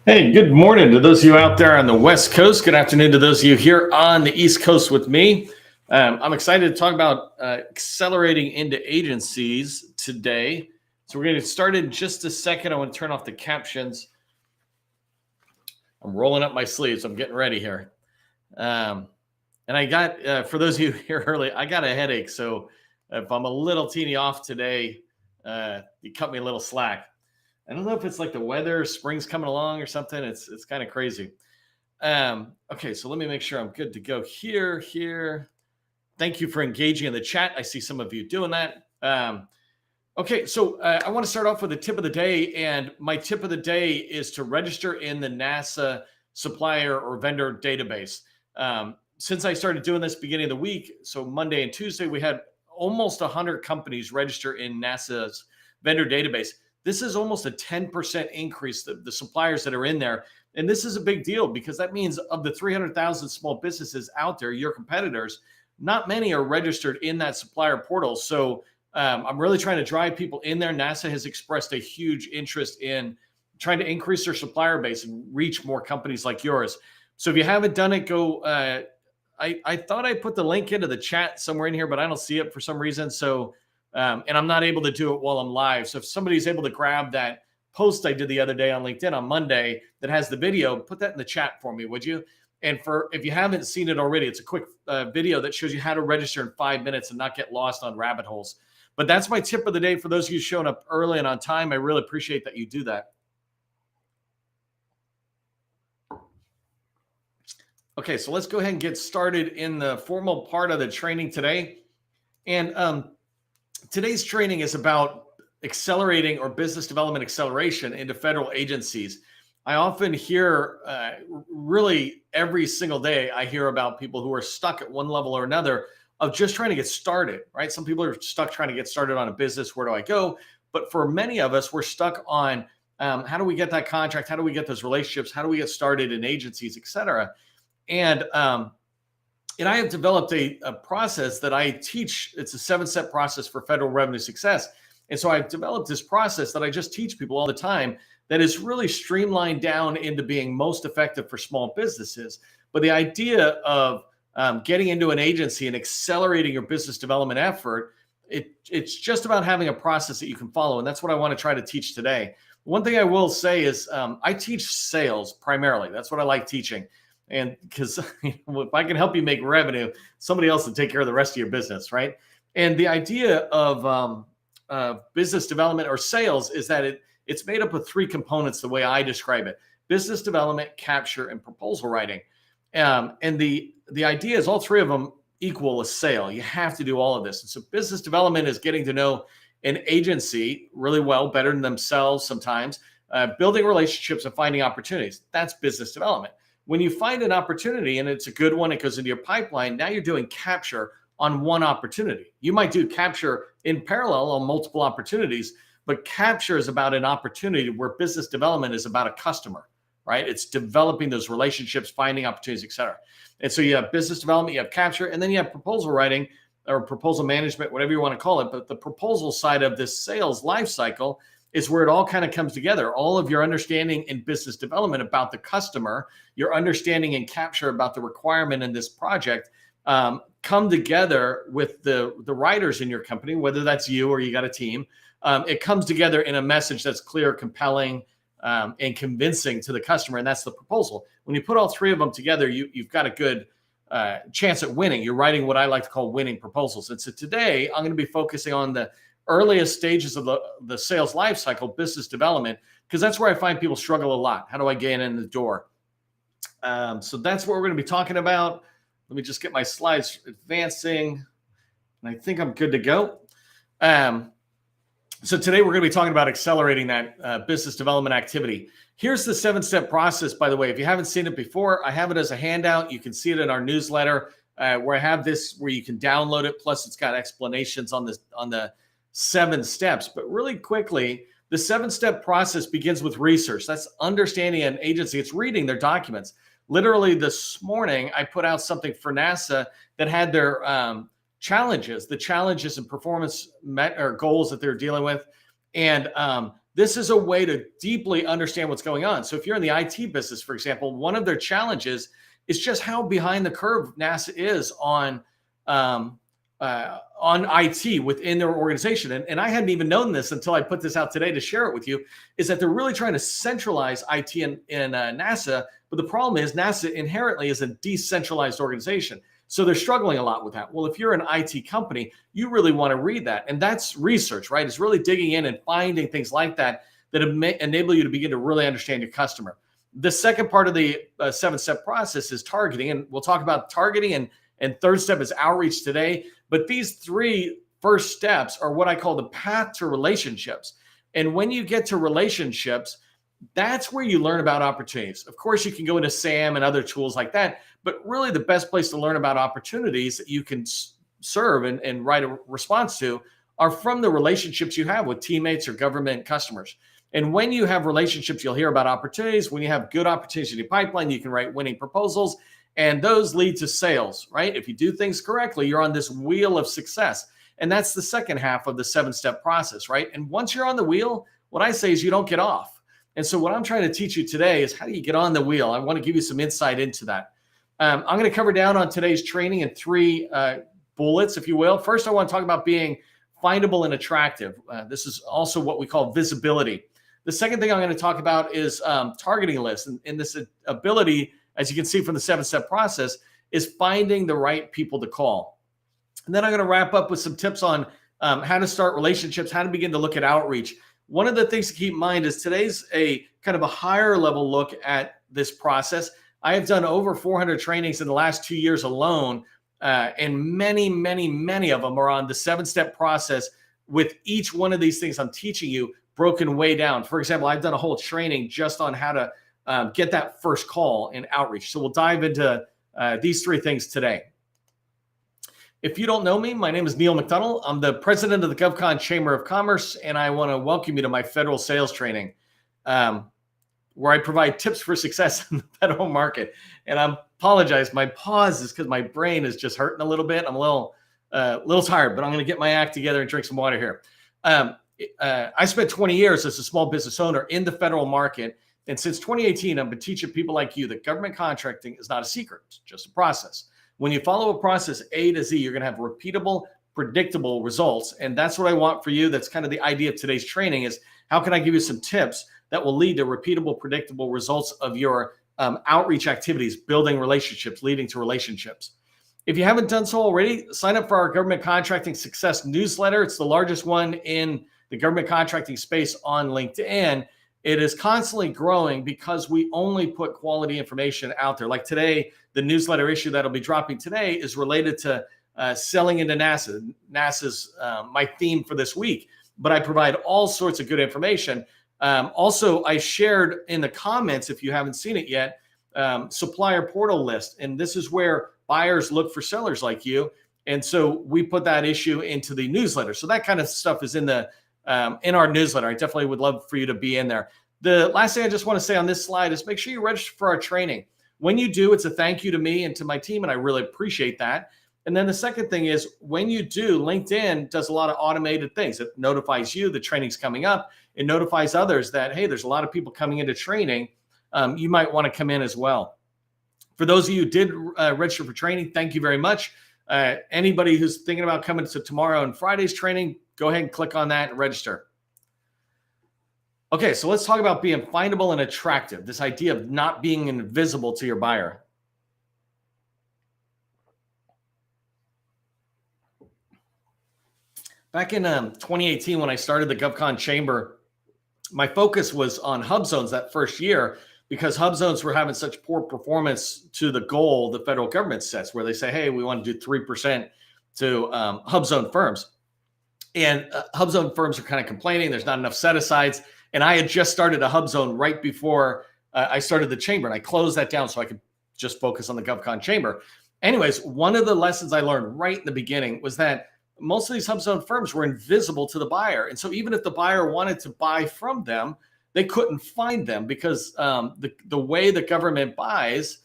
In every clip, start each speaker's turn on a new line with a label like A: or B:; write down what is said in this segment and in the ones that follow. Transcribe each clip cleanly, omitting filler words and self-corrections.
A: Hey, good morning to those of you out there on the West Coast. Good afternoon to those of you here on the East Coast with me. I'm excited to talk about accelerating into agencies today. So we're going to get started in just a second. I want to turn off the captions. I'm rolling up my sleeves. I'm getting ready here. And I got, for those of you here early, I got a headache. So if I'm a little teeny off today, you cut me a little slack. I don't know if it's like the weather, spring's coming along or something. It's kind of crazy. Okay, so let me make sure I'm good to go here. Thank you for engaging in the chat. I see some of you doing that. Okay, so I want to start off with a tip of the day. And my tip of the day is to register in the NASA supplier or vendor database. Since I started doing this beginning of the week, so Monday and Tuesday, we had almost 100 companies register in NASA's vendor database. This is almost a 10% increase, the suppliers that are in there. And this is a big deal because that means of the 300,000 small businesses out there, your competitors, not many are registered in that supplier portal. So I'm really trying to drive people in there. NASA has expressed a huge interest in trying to increase their supplier base and reach more companies like yours. So if you haven't done it, go. I thought I put the link into the chat somewhere in here, but I don't see it for some reason. So and I'm not able to do it while I'm live. So if somebody's able to grab that post I did the other day on LinkedIn on Monday that has the video, put that in the chat for me, would you? And if you haven't seen it already, it's a quick video that shows you how to register in 5 minutes and not get lost on rabbit holes. But that's my tip of the day for those of you showing up early and on time. I really appreciate that you do that. Okay, so let's go ahead and get started in the formal part of the training today. And today's training is about accelerating or business development acceleration into federal agencies. I often hear, really every single day, I hear about people who are stuck at one level or another of just trying to get started, right? Some people are stuck trying to get started on a business. Where do I go? But for many of us, we're stuck on how do we get that contract? How do we get those relationships? How do we get started in agencies, et cetera? And I have developed a process that I teach. It's a 7-step process for federal revenue success. And so I've developed this process that I just teach people all the time that is really streamlined down into being most effective for small businesses. But the idea of getting into an agency and accelerating your business development effort, it's just about having a process that you can follow. And that's what I want to try to teach today. One thing I will say is I teach sales primarily. That's what I like teaching. And because if I can help you make revenue, somebody else will take care of the rest of your business, right? And the idea of business development or sales is that it's made up of 3 components the way I describe it: business development, capture, and proposal writing. And the idea is all 3 of them equal a sale. You have to do all of this. And so business development is getting to know an agency really well, better than themselves sometimes, building relationships and finding opportunities. That's business development. When you find an opportunity and it's a good one, it goes into your pipeline. Now you're doing capture on one opportunity. You might do capture in parallel on multiple opportunities, but capture is about an opportunity where business development is about a customer, right? It's developing those relationships, finding opportunities, et cetera. And so you have business development, you have capture, and then you have proposal writing or proposal management, whatever you want to call it. But the proposal side of this sales life cycle is where it all kind of comes together. All of your understanding in business development about the customer, your understanding and capture about the requirement in this project come together with the writers in your company, whether that's you or you got a team. It comes together in a message that's clear, compelling, and convincing to the customer, and that's the proposal. When you put all 3 of them together, you've got a good chance at winning. You're writing what I like to call winning proposals. And so today, I'm going to be focusing on the earliest stages of the sales life cycle, business development, because that's where I find people struggle a lot. How do I get in the door? So that's what we're going to be talking about. Let me just get my slides advancing, and I think I'm good to go. So today we're going to be talking about accelerating that business development activity. Here's the 7-step process, by the way. If you haven't seen it before, I have it as a handout. You can see it in our newsletter where I have this, where you can download it. Plus, it's got explanations on the 7 steps. But really quickly, the 7-step process begins with research. That's understanding an agency. It's reading their documents. Literally this morning, I put out something for NASA that had their challenges and performance or goals that they're dealing with. And this is a way to deeply understand what's going on. So if you're in the IT business, for example, one of their challenges is just how behind the curve NASA is on IT within their organization. And I hadn't even known this until I put this out today to share it with you, is that they're really trying to centralize IT in NASA. But the problem is NASA inherently is a decentralized organization. So they're struggling a lot with that. Well, if you're an IT company, you really want to read that. And that's research, right? It's really digging in and finding things like that that enable you to begin to really understand your customer. The second part of the 7-step process is targeting. And we'll talk about targeting, and third step is outreach today. But these 3 first steps are what I call the path to relationships. And when you get to relationships, that's where you learn about opportunities. Of course, you can go into SAM and other tools like that, but really the best place to learn about opportunities that you can serve and write a response to are from the relationships you have with teammates or government customers. And when you have relationships, you'll hear about opportunities. When you have good opportunities in your pipeline, you can write winning proposals, and those lead to sales, right? If you do things correctly, you're on this wheel of success. And that's the second half of the 7-step process, right? And once you're on the wheel, what I say is you don't get off. And so what I'm trying to teach you today is how do you get on the wheel? I want to give you some insight into that. I'm going to cover down on today's training in 3 bullets, if you will. First, I want to talk about being findable and attractive. This is also what we call visibility. The second thing I'm going to talk about is targeting lists. And this ability, as you can see from the 7-step process, is finding the right people to call. And then I'm going to wrap up with some tips on how to start relationships, how to begin to look at outreach. One of the things to keep in mind is today's a kind of a higher level look at this process. I have done over 400 trainings in the last 2 years alone, and many, many, many of them are on the 7-step process with each one of these things I'm teaching you broken way down. For example, I've done a whole training just on how to get that first call in outreach. So we'll dive into these 3 things today. If you don't know me, my name is Neil McDonald. I'm the president of the GovCon Chamber of Commerce, and I want to welcome you to my federal sales training, where I provide tips for success in the federal market. And I apologize, my pause is because my brain is just hurting a little bit. I'm a little tired, but I'm going to get my act together and drink some water here. I spent 20 years as a small business owner in the federal market. And since 2018, I've been teaching people like you that government contracting is not a secret, it's just a process. When you follow a process A to Z, you're going to have repeatable, predictable results. And that's what I want for you. That's kind of the idea of today's training is how can I give you some tips that will lead to repeatable, predictable results of your outreach activities, building relationships, leading to relationships. If you haven't done so already, sign up for our Government Contracting Success newsletter. It's the largest one in the government contracting space on LinkedIn. It is constantly growing because we only put quality information out there. Like today, the newsletter issue that'll be dropping today is related to selling into NASA. NASA's my theme for this week, but I provide all sorts of good information. Also, I shared in the comments, if you haven't seen it yet, supplier portal list. And this is where buyers look for sellers like you. And so we put that issue into the newsletter. So that kind of stuff is in our newsletter. I definitely would love for you to be in there. The last thing I just want to say on this slide is make sure you register for our training. When you do, it's a thank you to me and to my team, and I really appreciate that. And then the second thing is when you do, LinkedIn does a lot of automated things. It notifies you the training's coming up. It notifies others that, hey, there's a lot of people coming into training. You might want to come in as well. For those of you who did register for training, thank you very much. Anybody who's thinking about coming to tomorrow and Friday's training, go ahead and click on that and register. Okay, so let's talk about being findable and attractive, this idea of not being invisible to your buyer. Back in 2018, when I started the GovCon Chamber, my focus was on hub zones that first year because hub zones were having such poor performance to the goal the federal government sets, where they say, hey, we want to do 3% to hub zone firms. And hub zone firms are kind of complaining there's not enough set-asides. And I had just started a hub zone right before I started the chamber, and I closed that down so I could just focus on the GovCon Chamber. Anyways, one of the lessons I learned right in the beginning was that most of these hub zone firms were invisible to the buyer. And so even if the buyer wanted to buy from them, they couldn't find them because the way the government buys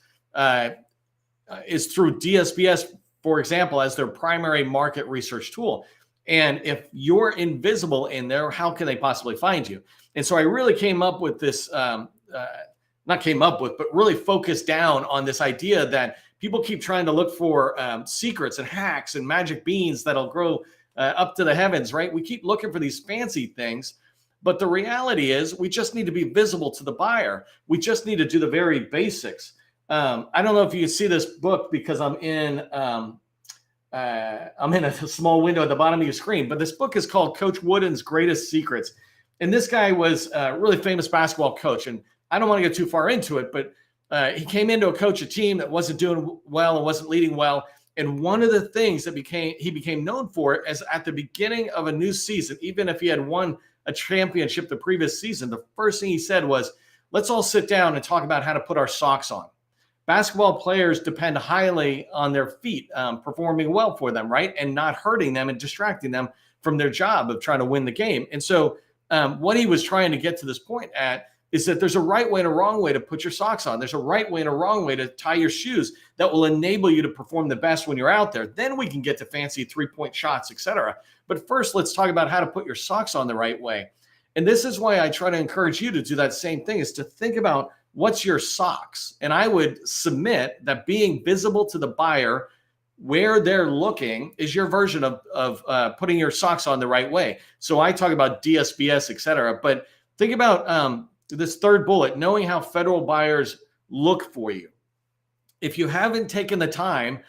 A: is through DSBS, for example, as their primary market research tool. And if you're invisible in there, how can they possibly find you? And so I really came up with this, not came up with, but really focused down on this idea that people keep trying to look for secrets and hacks and magic beans that'll grow up to the heavens, right? We keep looking for these fancy things. But the reality is, we just need to be visible to the buyer. We just need to do the very basics. I don't know if you can see this book because I'm in a small window at the bottom of your screen, but this book is called Coach Wooden's Greatest Secrets. And this guy was a really famous basketball coach. And I don't want to get too far into it, but he came in to coach a team that wasn't doing well and wasn't leading well. And one of the things that he became known for is at the beginning of a new season, even if he had won a championship the previous season, the first thing he said was, let's all sit down and talk about how to put our socks on. Basketball players depend highly on their feet performing well for them, right? And not hurting them and distracting them from their job of trying to win the game. And so what he was trying to get to this point at is that there's a right way and a wrong way to put your socks on. There's a right way and a wrong way to tie your shoes that will enable you to perform the best when you're out there. Then we can get to fancy three-point shots, etc. But first, let's talk about how to put your socks on the right way. And this is why I try to encourage you to do that same thing, is to think about what's your socks. And I would submit that being visible to the buyer where they're looking is your version of putting your socks on the right way. So I talk about DSBS, etc. But think about this third bullet, knowing how federal buyers look for you. If you haven't taken the time,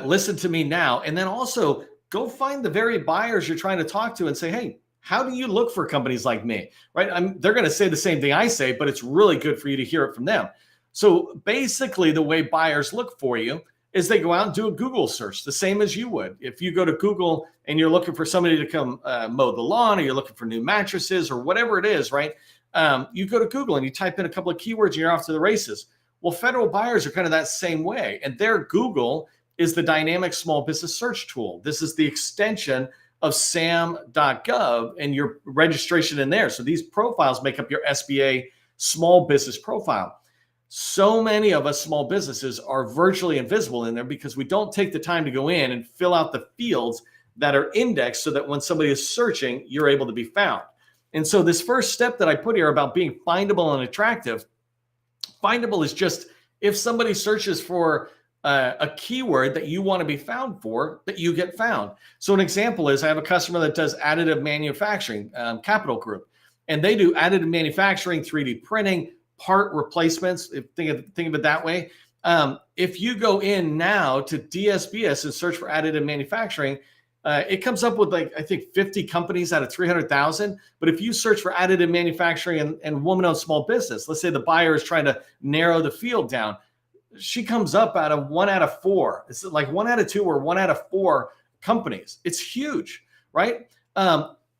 A: listen to me now. And then also go find the very buyers you're trying to talk to and say, hey, how do you look for companies like me, right? They're going to say the same thing I say, but it's really good for you to hear it from them. So basically the way buyers look for you is they go out and do a Google search, the same as you would. If you go to Google and you're looking for somebody to come mow the lawn, or you're looking for new mattresses or whatever it is, right? You go to Google and you type in a couple of keywords and you're off to the races. Well, federal buyers are kind of that same way. And their Google is the dynamic small business search tool. This is the extension of sam.gov and your registration in there. So these profiles make up your SBA small business profile. So many of us small businesses are virtually invisible in there because we don't take the time to go in and fill out the fields that are indexed so that when somebody is searching, you're able to be found. And so this first step that I put here about being findable and attractive, findable is just if somebody searches for a keyword that you want to be found for, that you get found. So an example is I have a customer that does additive manufacturing, Capital Group, and they do additive manufacturing, 3D printing, part replacements. Think of it that way. If you go in now to DSBS and search for additive manufacturing, it comes up with I think 50 companies out of 300,000. But if you search for additive manufacturing and woman-owned small business, let's say the buyer is trying to narrow the field down, she comes up out of 1 out of 4. It's like 1 out of 2 or 1 out of 4 companies. It's huge, right?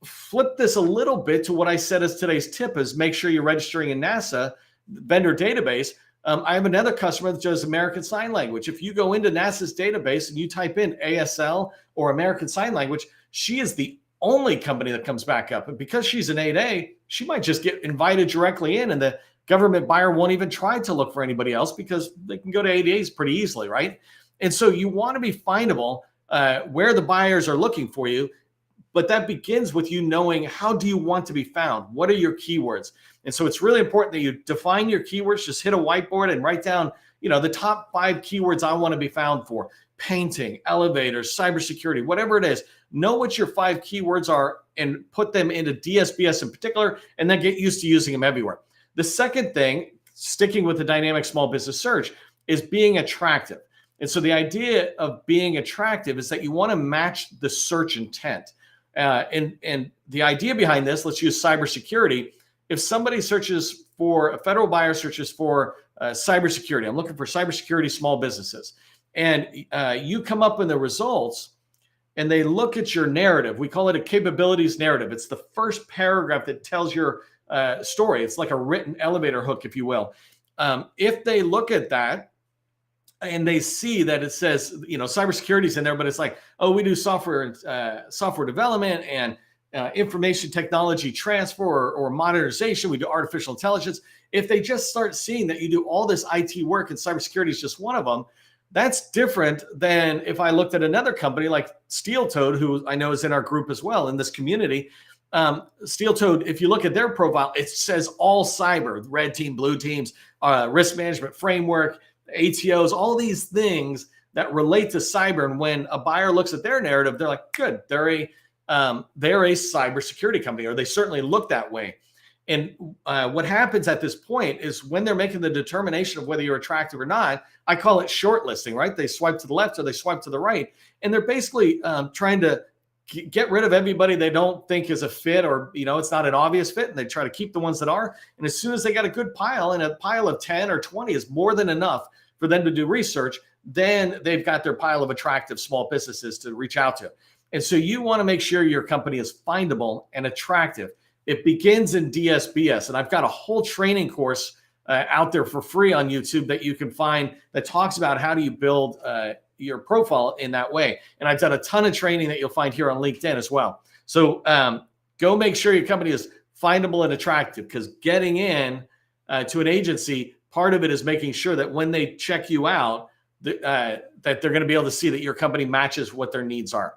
A: Flip this a little bit to what I said as today's tip is make sure you're registering in NASA vendor database. I have another customer that does American Sign Language. If you go into NASA's database and you type in ASL or American Sign Language, she is the only company that comes back up. And because she's an 8A, she might just get invited directly in, and the government buyer won't even try to look for anybody else because they can go to 8As pretty easily, right? And so you want to be findable where the buyers are looking for you. But that begins with you knowing, how do you want to be found? What are your keywords? And so it's really important that you define your keywords. Just hit a whiteboard and write down, the top 5 keywords I want to be found for. Painting, elevators, cybersecurity, whatever it is. Know what your 5 keywords are and put them into DSBS in particular, and then get used to using them everywhere. The second thing, sticking with the dynamic small business search, is being attractive. And so the idea of being attractive is that you want to match the search intent. And the idea behind this, let's use cybersecurity. If somebody searches for, a federal buyer searches for cybersecurity, I'm looking for cybersecurity small businesses, and you come up in the results and they look at your narrative. We call it a capabilities narrative. It's the first paragraph that tells your story. It's like a written elevator hook, if you will. If they look at that, and they see that it says, cybersecurity is in there, but it's like, oh, we do software development and information technology transfer or modernization. We do artificial intelligence. If they just start seeing that you do all this IT work and cybersecurity is just one of them, That's different than if I looked at another company like Steel Toed, who I know is in our group as well in this community. Steel Toed, if you look at their profile, it says all cyber, red team, blue teams, risk management framework, ATOs, all these things that relate to cyber. And when a buyer looks at their narrative, they're like, good, they're a cybersecurity company, or they certainly look that way. And what happens at this point is when they're making the determination of whether you're attractive or not, I call it shortlisting, right? They swipe to the left or they swipe to the right. And they're basically trying to get rid of everybody they don't think is a fit, or, it's not an obvious fit. And they try to keep the ones that are. And as soon as they got a good pile, and a pile of 10 or 20 is more than enough for them to do research, then they've got their pile of attractive small businesses to reach out to. And so you want to make sure your company is findable and attractive. It begins in DSBS. And I've got a whole training course out there for free on YouTube that you can find that talks about how do you build your profile in that way. And I've done a ton of training that you'll find here on LinkedIn as well. So go make sure your company is findable and attractive, because getting in to an agency, part of it is making sure that when they check you out, that they're going to be able to see that your company matches what their needs are.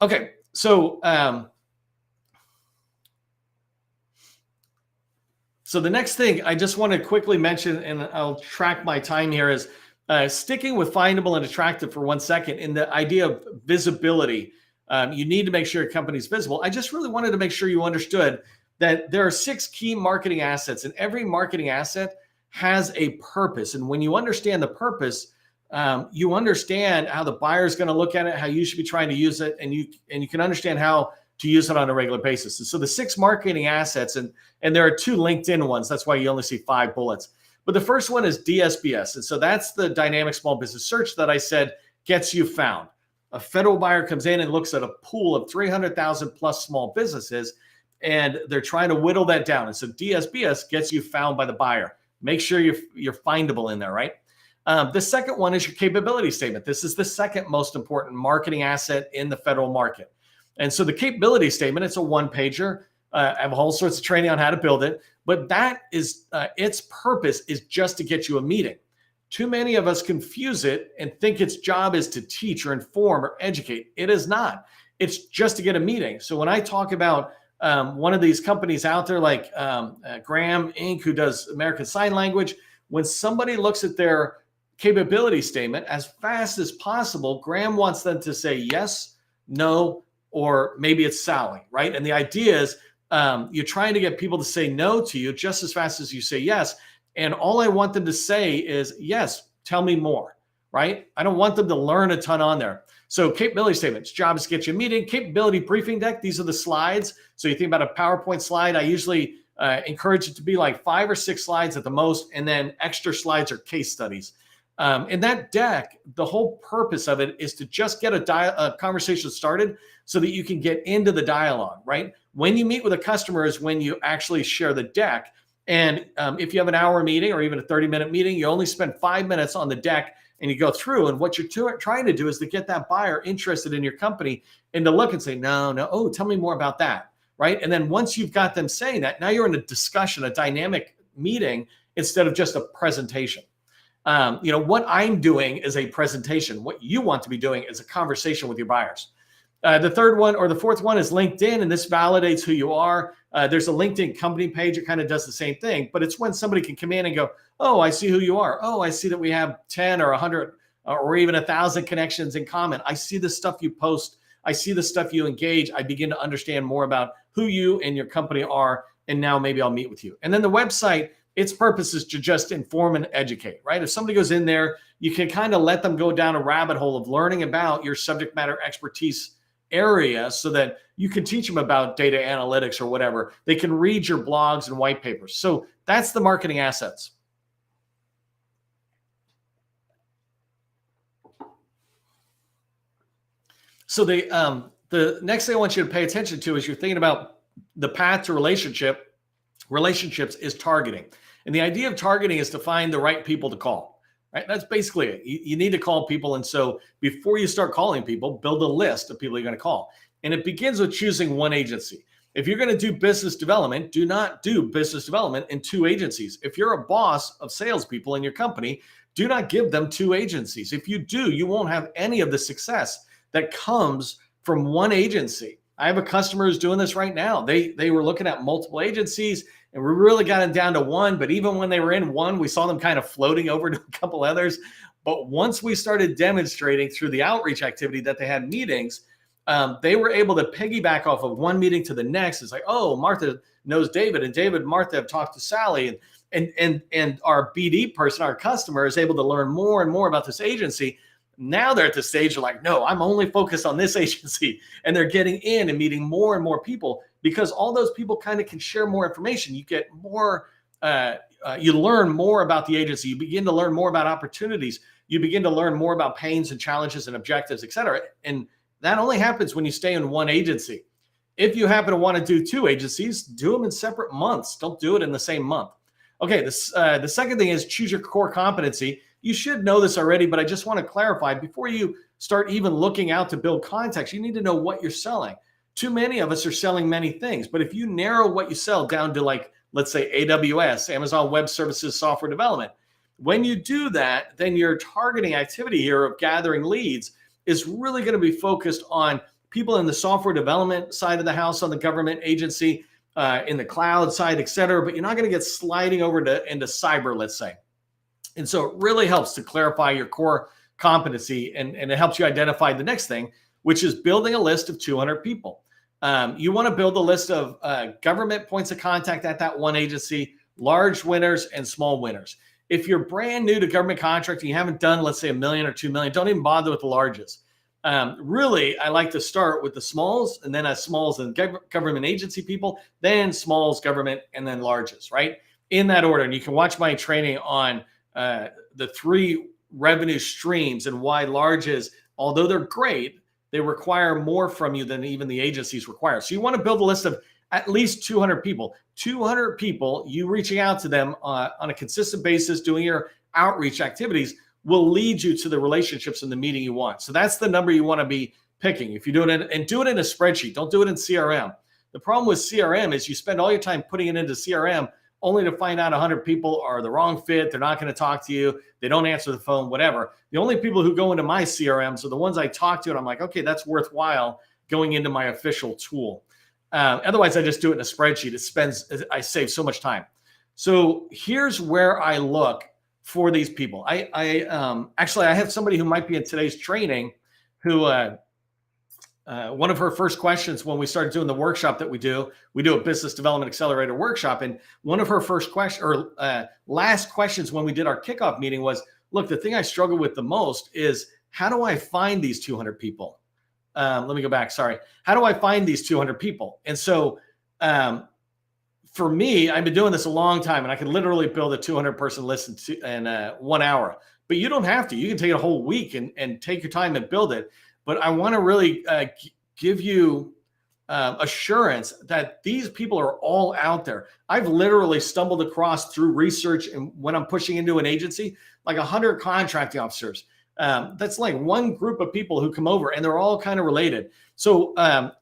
A: Okay, so so the next thing I just want to quickly mention, and I'll track my time here, is sticking with findable and attractive for 1 second in the idea of visibility. You need to make sure your company's visible. I just really wanted to make sure you understood that there are 6 key marketing assets, and every marketing asset has a purpose. And when you understand the purpose, you understand how the buyer is going to look at it, how you should be trying to use it, and you can understand how to use it on a regular basis. And so the 6 marketing assets, and there are 2 LinkedIn ones. That's why you only see 5 bullets. But the first one is DSBS. And so that's the dynamic small business search that I said gets you found. A federal buyer comes in and looks at a pool of 300,000 plus small businesses, and they're trying to whittle that down. And so DSBS gets you found by the buyer. Make sure you're findable in there, right? The second one is your capability statement. This is the second most important marketing asset in the federal market. And so the capability statement, it's a 1-pager. I have all sorts of training on how to build it, but that is its purpose is just to get you a meeting. Too many of us confuse it and think its job is to teach or inform or educate. It is not. It's just to get a meeting. So when I talk about one of these companies out there like Graham Inc., who does American Sign Language, when somebody looks at their capability statement, as fast as possible, Graham wants them to say yes, no, or maybe it's Sally, right? And the idea is you're trying to get people to say no to you just as fast as you say yes. And all I want them to say is, yes, tell me more, right? I don't want them to learn a ton on there. So capability statements, job is to get you a meeting. Capability briefing deck, these are the slides. So you think about a PowerPoint slide, I usually encourage it to be like 5 or 6 slides at the most, and then extra slides or case studies. In that deck, the whole purpose of it is to just get a conversation started so that you can get into the dialogue, right? When you meet with a customer is when you actually share the deck. And if you have an hour meeting or even a 30-minute meeting, you only spend 5 minutes on the deck and you go through. And what you're trying to do is to get that buyer interested in your company and to look and say, no, oh, tell me more about that, right? And then once you've got them saying that, now you're in a discussion, a dynamic meeting instead of just a presentation. What I'm doing is a presentation. What you want to be doing is a conversation with your buyers. The third one or the fourth one is LinkedIn, and this validates who you are. There's a LinkedIn company page. It kind of does the same thing, but it's when somebody can come in and go, oh, I see who you are. Oh, I see that we have 10 or 100 or even 1,000 connections in common. I see the stuff you post. I see the stuff you engage. I begin to understand more about who you and your company are, and now maybe I'll meet with you. And then the website, its purpose is to just inform and educate, right? If somebody goes in there, you can kind of let them go down a rabbit hole of learning about your subject matter expertise area so that you can teach them about data analytics or whatever. They can read your blogs and white papers. So that's the marketing assets. So the next thing I want you to pay attention to as you're thinking about the path to relationships is targeting. And the idea of targeting is to find the right people to call, right? That's basically it. You need to call people. And so before you start calling people, build a list of people you're going to call. And it begins with choosing one agency. If you're going to do business development, do not do business development in 2 agencies. If you're a boss of salespeople in your company, do not give them 2 agencies. If you do, you won't have any of the success that comes from one agency. I have a customer who's doing this right now. They were looking at multiple agencies, and we really got it down to one. But even when they were in one, we saw them kind of floating over to a couple others. But once we started demonstrating through the outreach activity that they had meetings, they were able to piggyback off of one meeting to the next. It's like, oh, Martha knows David, and David and Martha have talked to Sally, and our BD person, our customer, is able to learn more and more about this agency. Now they're at the stage of like, no, I'm only focused on this agency. And they're getting in and meeting more and more people, because all those people kind of can share more information. You get more, you learn more about the agency. You begin to learn more about opportunities. You begin to learn more about pains and challenges and objectives, et cetera. And that only happens when you stay in one agency. If you happen to want to do 2 agencies, do them in separate months. Don't do it in the same month. Okay, the second thing is choose your core competency. You should know this already, but I just want to clarify before you start even looking out to build contacts, you need to know what you're selling. Too many of us are selling many things, but if you narrow what you sell down to, like, let's say AWS, Amazon Web Services, software development, when you do that, then your targeting activity here of gathering leads is really going to be focused on people in the software development side of the house, on the government agency, in the cloud side, et cetera, but you're not going to get sliding over into cyber, let's say. And so it really helps to clarify your core competency, and it helps you identify the next thing, which is building a list of 200 people. You want to build a list of government points of contact at that one agency, large winners and small winners. If you're brand new to government contracting, you haven't done, let's say, $1 million or $2 million, don't even bother with the largest. Really, I like to start with the smalls, and then smalls and government agency people, then smalls, government, and then largest, right? In that order. And you can watch my training on the 3 revenue streams and why larges, although they're great, they require more from you than even the agencies require. So you want to build a list of at least 200 people. 200 people, you reaching out to them on a consistent basis, doing your outreach activities, will lead you to the relationships in the meeting you want. So that's the number you want to be picking. If you do it and do it in a spreadsheet, don't do it in CRM. The problem with CRM is you spend all your time putting it into CRM only to find out 100 people are the wrong fit. They're not going to talk to you. They don't answer the phone, whatever. The only people who go into my CRMs are the ones I talk to, and I'm like, okay, that's worthwhile going into my official tool. Otherwise, I just do it in a spreadsheet. I save so much time. So here's where I look for these people. Actually, I have somebody who might be in today's training who one of her first questions when we started doing the workshop that we do a business development accelerator workshop. And one of her first question or last questions when we did our kickoff meeting was, look, the thing I struggle with the most is, how do I find these 200 people? Let me go back. Sorry. How do I find these 200 people? And so for me, I've been doing this a long time, and I can literally build a 200 person list in 1 hour, but you don't have to. You can take a whole week and take your time and build it. But I want to really give you assurance that these people are all out there. I've literally stumbled across through research, and when I'm pushing into an agency, like 100 contracting officers. That's like one group of people who come over, and they're all kind of related. So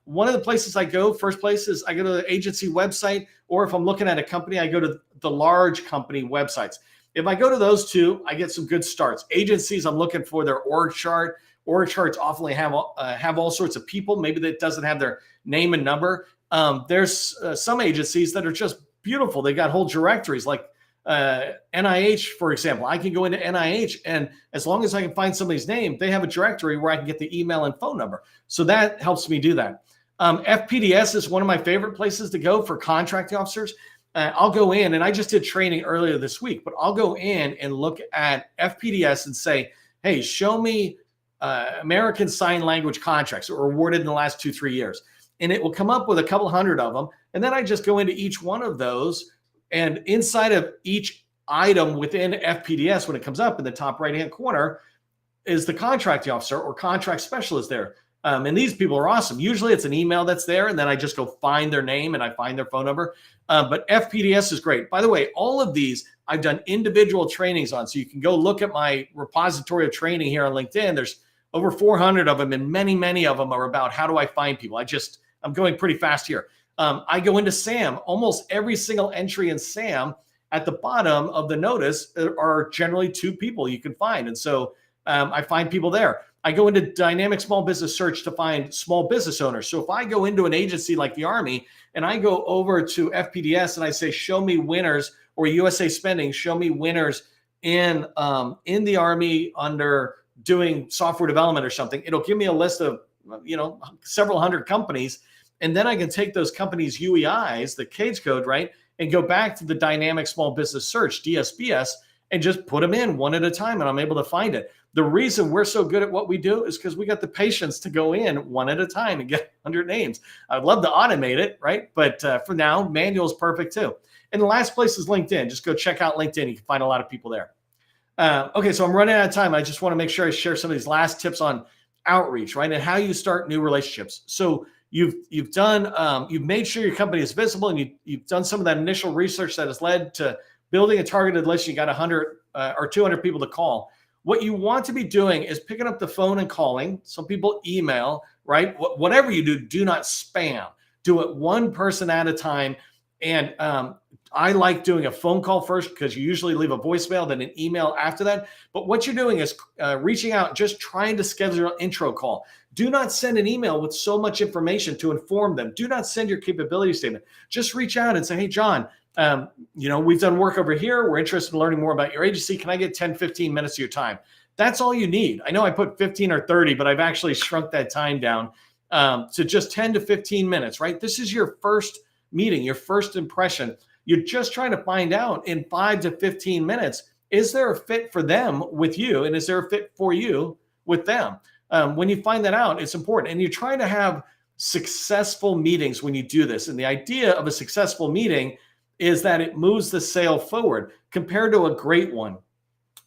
A: one of the places I go, first place is I go to the agency website, or if I'm looking at a company, I go to the large company websites. If I go to those 2, I get some good starts. Agencies, I'm looking for their org chart. Org charts often have all sorts of people. Maybe that doesn't have their name and number. There's some agencies that are just beautiful. They got whole directories, like NIH, for example. I can go into NIH, and as long as I can find somebody's name, they have a directory where I can get the email and phone number. So that helps me do that. FPDS is one of my favorite places to go for contracting officers. I'll go in, and I just did training earlier this week, but I'll go in and look at FPDS and say, hey, show me American Sign Language contracts that were awarded in the last 2-3 years. And it will come up with a couple hundred of them. And then I just go into each one of those, and inside of each item within FPDS, when it comes up in the top right-hand corner, is the contracting officer or contract specialist there. And these people are awesome. Usually it's an email that's there, and then I just go find their name and I find their phone number. But FPDS is great. By the way, all of these I've done individual trainings on. So you can go look at my repository of training here on LinkedIn. There's over 400 of them, and many, many of them are about how do I find people. I'm going pretty fast here. I go into SAM. Almost every single entry in SAM at the bottom of the notice are generally 2 people you can find. And so I find people there. I go into dynamic small business search to find small business owners. So if I go into an agency like the Army and I go over to FPDS and I say, show me winners, or USA Spending, show me winners in the Army under doing software development or something, it'll give me a list of, several hundred companies. And then I can take those companies' UEIs, the cage code, right, and go back to the dynamic small business search, DSBS, and just put them in one at a time, and I'm able to find it. The reason we're so good at what we do is because we got the patience to go in one at a time and get 100 names. I'd love to automate it, right? But for now, manual is perfect too. And the last place is LinkedIn. Just go check out LinkedIn. You can find a lot of people there. Okay, so I'm running out of time. I just want to make sure I share some of these last tips on outreach, right, and how you start new relationships. So you've made sure your company is visible, and you've done some of that initial research that has led to building a targeted list. You got 100 or 200 people to call. What you want to be doing is picking up the phone and calling. Some people email, right? Whatever you do, do not spam. Do it one person at a time. And I like doing a phone call first because you usually leave a voicemail, then an email after that. But what you're doing is reaching out, just trying to schedule an intro call. Do not send an email with so much information to inform them. Do not send your capability statement. Just reach out and say, hey, John, we've done work over here. We're interested in learning more about your agency. Can I get 10, 15 minutes of your time? That's all you need. I know I put 15 or 30, but I've actually shrunk that time down to just 10 to 15 minutes, right? This is your first meeting, your first impression. You're just trying to find out in 5 to 15 minutes, is there a fit for them with you? And is there a fit for you with them? When you find that out, it's important. And you're trying to have successful meetings when you do this. And the idea of a successful meeting is that it moves the sale forward compared to a great one.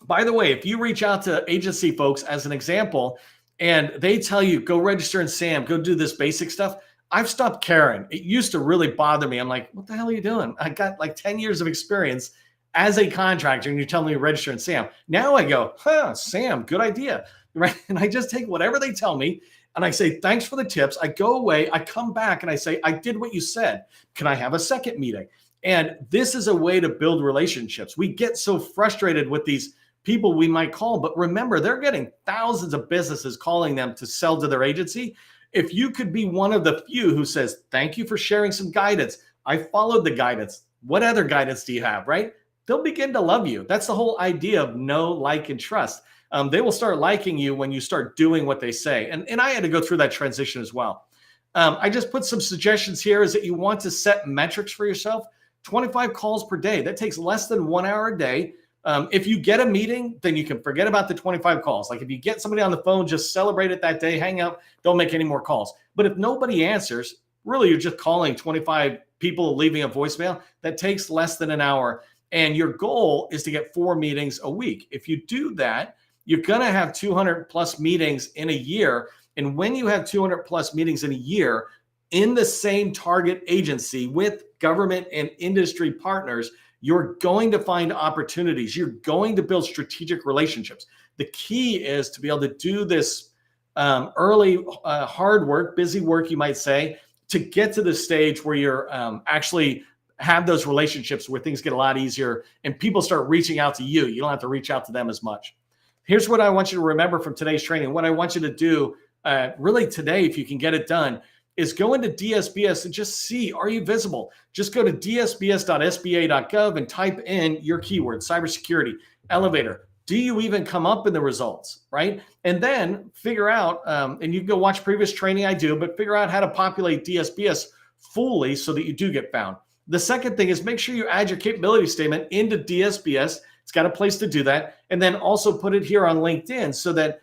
A: By the way, if you reach out to agency folks as an example, and they tell you, go register in SAM, go do this basic stuff, I've stopped caring. It used to really bother me. I'm like, what the hell are you doing? I got like 10 years of experience as a contractor, and you're telling me to register in SAM. Now I go, SAM, good idea, right? And I just take whatever they tell me, and I say, thanks for the tips. I go away, I come back, and I say, I did what you said. Can I have a second meeting? And this is a way to build relationships. We get so frustrated with these people we might call, but remember, they're getting thousands of businesses calling them to sell to their agency. If you could be one of the few who says, thank you for sharing some guidance. I followed the guidance. What other guidance do you have, right? They'll begin to love you. That's the whole idea of know, like, and trust. They will start liking you when you start doing what they say. And I had to go through that transition as well. I just put some suggestions here is that you want to set metrics for yourself. 25 calls per day. That takes less than 1 hour a day. If you get a meeting, then you can forget about the 25 calls. Like if you get somebody on the phone, just celebrate it that day, hang up, don't make any more calls. But if nobody answers, really you're just calling 25 people, leaving a voicemail. That takes less than an hour. And your goal is to get 4 meetings a week. If you do that, you're going to have 200 plus meetings in a year. And when you have 200 plus meetings in a year in the same target agency with government and industry partners, you're going to find opportunities. You're going to build strategic relationships. The key is to be able to do this early, hard work, busy work, you might say, to get to the stage where you're actually have those relationships where things get a lot easier and people start reaching out to you. You don't have to reach out to them as much. Here's what I want you to remember from today's training. What I want you to do really today, if you can get it done, is go into DSBS and just see, are you visible? Just go to dsbs.sba.gov and type in your keyword, cybersecurity, elevator. Do you even come up in the results, right? And then figure out, and you can go watch previous training I do, but figure out how to populate DSBS fully so that you do get found. The second thing is make sure you add your capability statement into DSBS. It's got a place to do that. And then also put it here on LinkedIn so that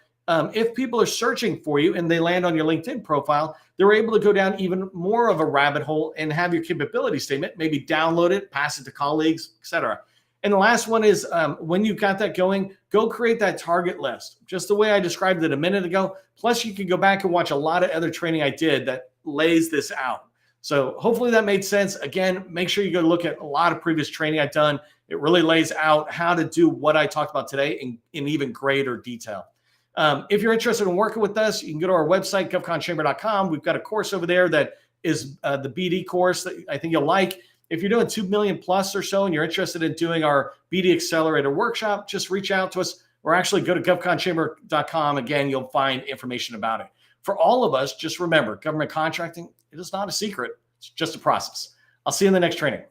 A: if people are searching for you and they land on your LinkedIn profile, they're able to go down even more of a rabbit hole and have your capability statement, maybe download it, pass it to colleagues, etc. And the last one is when you've got that going, go create that target list, just the way I described it a minute ago. Plus, you can go back and watch a lot of other training I did that lays this out. So hopefully that made sense. Again, make sure you go look at a lot of previous training I've done. It really lays out how to do what I talked about today in even greater detail. If you're interested in working with us, you can go to our website, govconchamber.com. We've got a course over there that is the BD course that I think you'll like. If you're doing 2 million plus or so and you're interested in doing our BD Accelerator workshop, just reach out to us, or actually go to govconchamber.com. Again, you'll find information about it. For all of us, just remember, government contracting, it is not a secret. It's just a process. I'll see you in the next training.